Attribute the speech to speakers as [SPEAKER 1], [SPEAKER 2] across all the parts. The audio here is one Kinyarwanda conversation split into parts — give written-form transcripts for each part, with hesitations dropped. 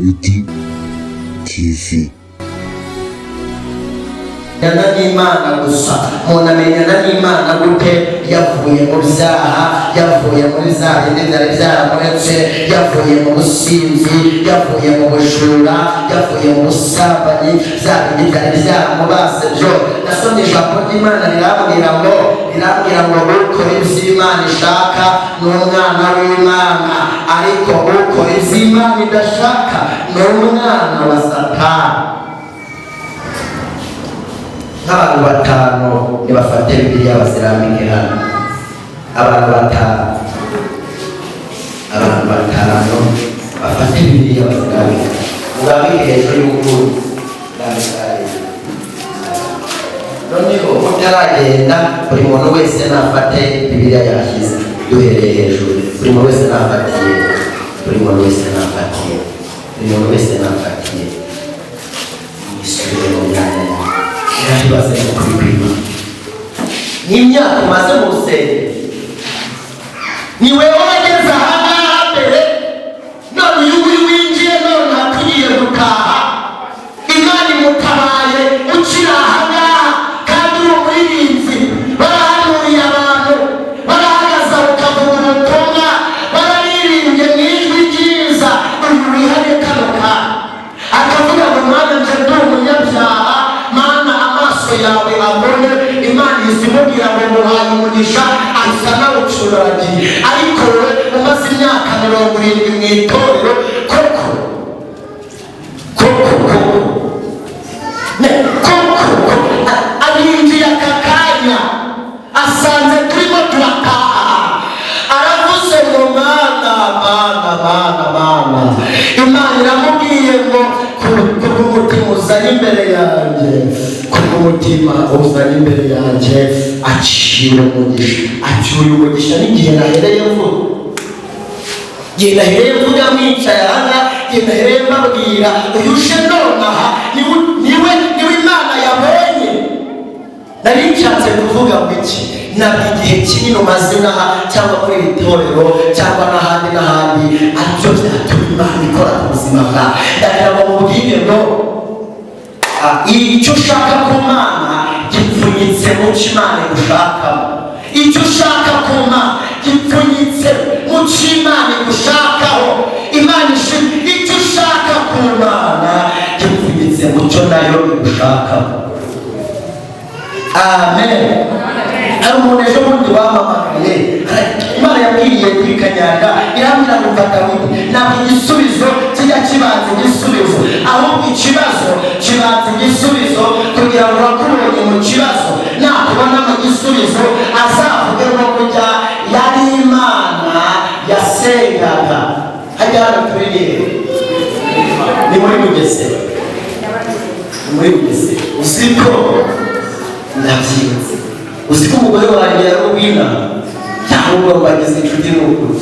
[SPEAKER 1] Dawidi TV.
[SPEAKER 2] N'Imana gusa umuntu amenyana n'Imana gute yavuye mu byaha, yavuye muri za bindi byari byaramuretse, yavuye mu businzi, yavuye mu bujura, yavuye mu busambanyi, bya bindi byari byaramubase byo. Nasomye ijambo ry'Imana rirambwira ngo ukora ibyo Imana ishaka ni umwana w'Imana, ariko ukora ibyo Imana idashaka ni umwana wa Satani. Nk'abantu batanu nibafate Bibiliya bazirambike hano. Abantu batanu bafate Bibiliya bazirambike. Urambike hejuru y'ukuri. Noneho utaragenda buri muntu wese nafate Bibiliya yashyize duhereye hejuru. Buri muntu wese nafatiye. Isubire mu myanya yahibaze kukwima. N'imyaka umaze mu rusengero ni wewe wageze ahangaha mbere, none uyu winjiye none hatugiye gutaha. Imana imutabaye ukiri ahangaha kandi uri umuririmbyi, barahanuriye abantu, barahagaza bakavuga ubutumwa, bararirimbye mu ijwi ryiza. Uyu wihariye kano kanya akavuga ngo Mana nje ndi umunyabyaha, Mana amaso yawe abone. Imana izimubwira ngo muhaye umugisha, ahisa nawucuragiye. Ariko we umaze imyaka 70 mu itorero, koko arinjiye aka kanya asanze turimo turataha, aravuze ngo Mana. Imana iramubwiye ngo kubw'umutima uzanye imbere yanjye, kubw'umutima uzanye imbere yanjye aciye umugisha. N'igihe nahereye mvuga mwicaye aha, igihe nahereye mbabwira uyu uje nonaha niwe Imana yabonye. Nari nshatse kuvuga ngo iki, ntabwo igihe kinini umaze inaha cyangwa muri iri torero cyangwa n'ahandi aribyo byatuma Imana ikora ku buzima bwawe. Ndagira ngo mubwire ngo icyo ushaka ku Mana gipfunyitse mu cyo Imana igushakamo. Icyo ushaka ku Mana gipfunyitse mu cyo Imana igushakaho. Imana ishimwe icyo ushaka ku Mana gipfunyitse mu cyo nayo igushakaho. Amen. Hari umuntu ejo bundi wamamagaye, Imana yabwiriye kuri Kanyaga, irambwira ngo mfata Dawidi. Ntabwo igisubizo kijya kibanza igisubizo, ahubwo ikibazo kibanza igisubizo, kugira ngo wakubonye mu kibazo nakubona mu gisubizo azavuge ngo kujya yari Imana yasengaga. Hajya hano tuririye ni muri Bugesera, uziko ndabyibutse. Uziko umugore wanjye yari uwina cyangwa ngo bagize inshuti n'ukuri.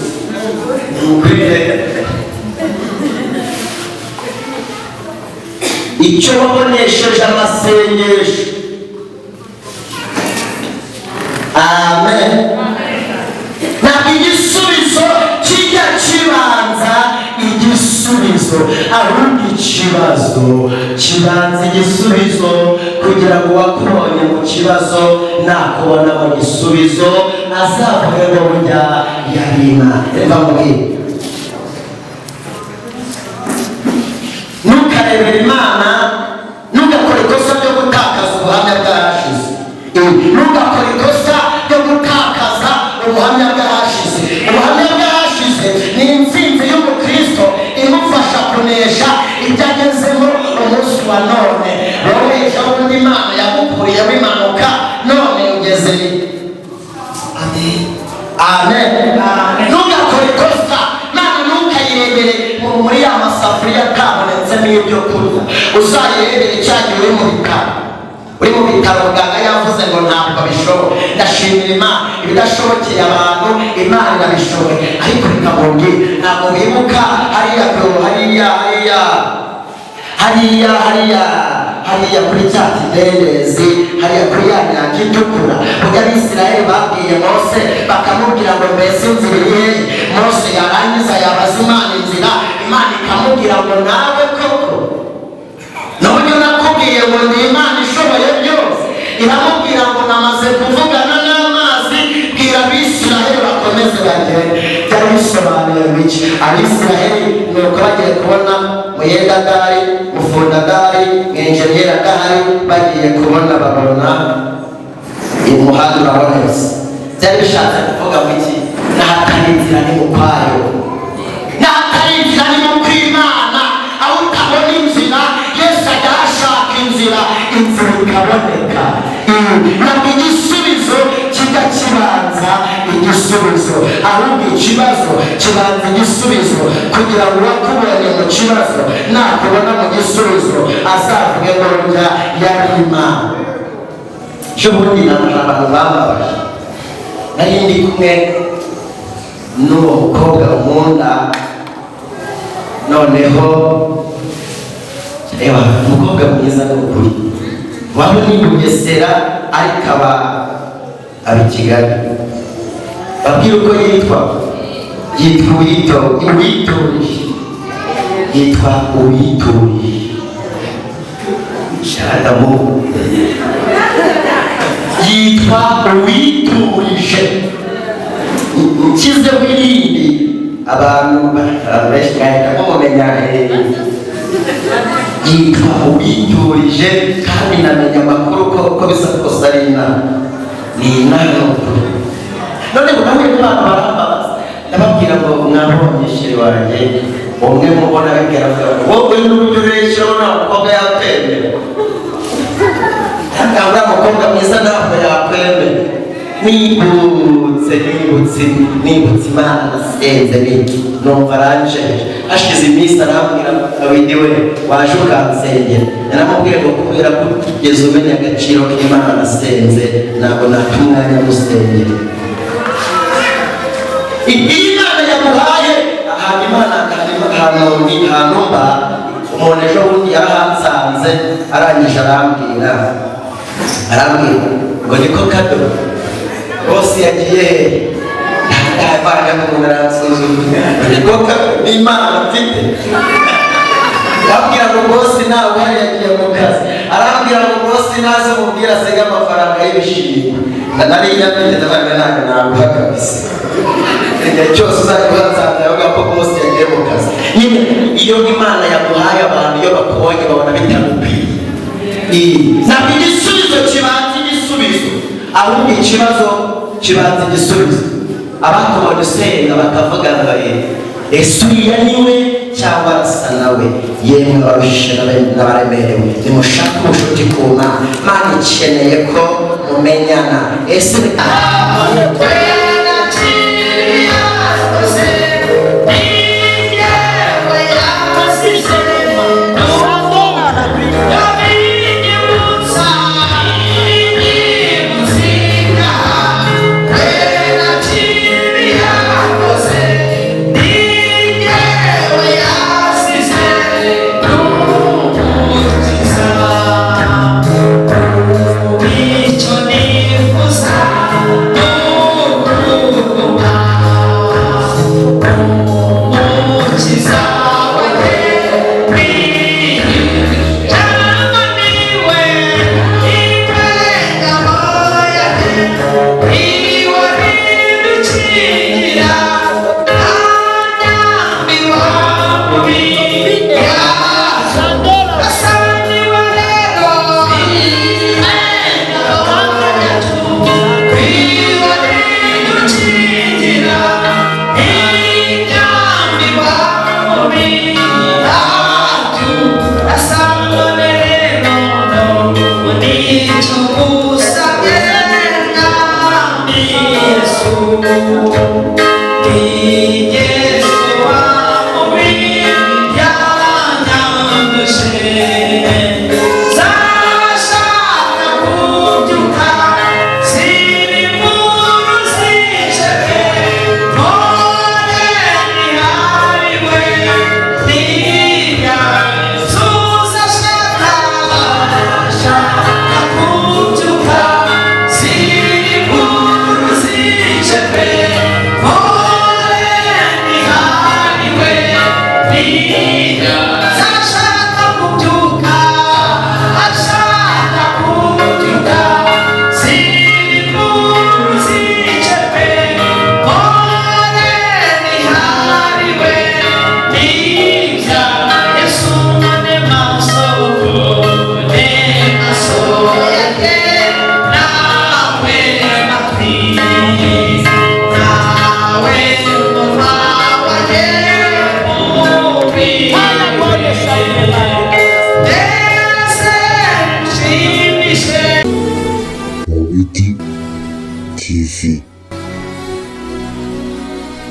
[SPEAKER 2] Icyo wabonesheje amasengesho. Amen. Ntabwo igisubizo kijya kibanza igisubizo, ahubwo ikibazo kibanza igisubizo, kugira ngo wakubonye mu kibazo nakubona mu gisubizo azavuge ngo burya yari Imana. Reka mubwire, ntukarebere Imana, ntugakore ikosa ryo gutakaza ubuhamya bw'ahashize. Ntugakore ikosa ryo gutakaza ubuhamya bw'ahashize. Ubuhamya bw'ahashize ni intsinzi y'umukristo imufasha kunesha ibyo agezemo umunsi wa none. Wowe ejo bundi Imana yagukuriyeho impanuka, none ugeze. Amen. Ntugakore ikosa, Imana ntukayirebere muri ya masafuriya atabonetsemo ibyo kurya. Uzayirebere cyagiye uri mu bitaro, muganga yavuze ngo ntabwo bishoboka. Ndashimira Imana, ibidashobokeye abantu Imana irabishoboye. Ariko reka mubwire, ntabwo wibuka hariya kuri cya kidendezi, hariya kuri ya nyanja itukura, ubwo Abisirayeli babwiye Mose bakamubwira ngo mbese inzira iri hehe? Mose yarangiza yabaza Imana inzira, Imana ikamubwira ngo nawe abisiraheli nuko bagiye kubona muyedadari mufundadari mwenjeniyeri adahari bagiye kubona babona umuhanda urabonetse. Byari bishatse kuvuga ngo iki? N'ahatari inzira ni mu kwayo, n'ahatari inzira ni mu kw'Imana. Aho utabona inzira Yesu ajya ashaka inzira, inzira ikaboneka. Ntabwo igisubizo kijya kibanza igisubizo, ahubwo ikibazo kibanza igisubizo, kugira ngo uwakubonye mu kibazo nakubona mu gisubizo azavuge ngo burya yari Imana. Cy'ubundi abantu bambabaje, nari ndi kumwe n'uwo mukobwa nkunda, noneho reba umukobwa mwiza n'ukuri, waba ni Bugesera ariko aba i Kigali. Babwira uko yitwa Uwiturije, yitwa Uwiturije Shadamu, yitwa Uwiturije. Nshyizeho irindi abantu benshi bahita bamumenya, yitwa Uwiturije, kandi namenya amakuru ko bisa kose ari Imana, ni Imana n'ukuri. None ngo nawe n'abantu barambabaza, ndababwira ngo mwabonye sheri wanjye, umwe mubona bibwira ngo wowe n'uburyo ureshyiraho nta mukobwa yakwemera, ntabwo uriya mukobwa mwiza ntabwo yakwemera. Nibutse Imana nasenze numva aranjeje. Hashize iminsi arambwira Dawidi we waje ukansengera, naramubwiye ngo kubera ko ugeze umenya agaciro k'Imana nasenze ntabwo nata umwanya musengera. Imana yamuhaye ahantu Imana ahantu mba, umuntu ejo bundi yarahansanze arangije arambwira ngo niko kado bose yagiye ndabana n'umuntu aransuzuma, niko kado n'Imana mfite. Arambwira ngo bose nawe uhari yagiye mu kazi, arambwira ngo bose naze mubwira asenge amafaranga y'ibishimwe. Nari nyafite ndabona ntabwo naguha kabisa, igihe cyose uzajya uhansanga yavuga ko bose yagiye mu kazi. Nyine iyo Imana yaguhaye abantu, iyo bakubonye babona bitamukwiye. Ntabwo igisubizo kibanza igisubizo, ahubwo ikibazo kibanza igisubizo. Abakubonye usenga bakavuga ngo ese uriya ni we cyangwa arasa nawe? Yemwe abarushije n'abaremerewe, nimushake ubucuti ku Mana. Mana ikeneye ko mumenyana. Ese
[SPEAKER 3] Sasha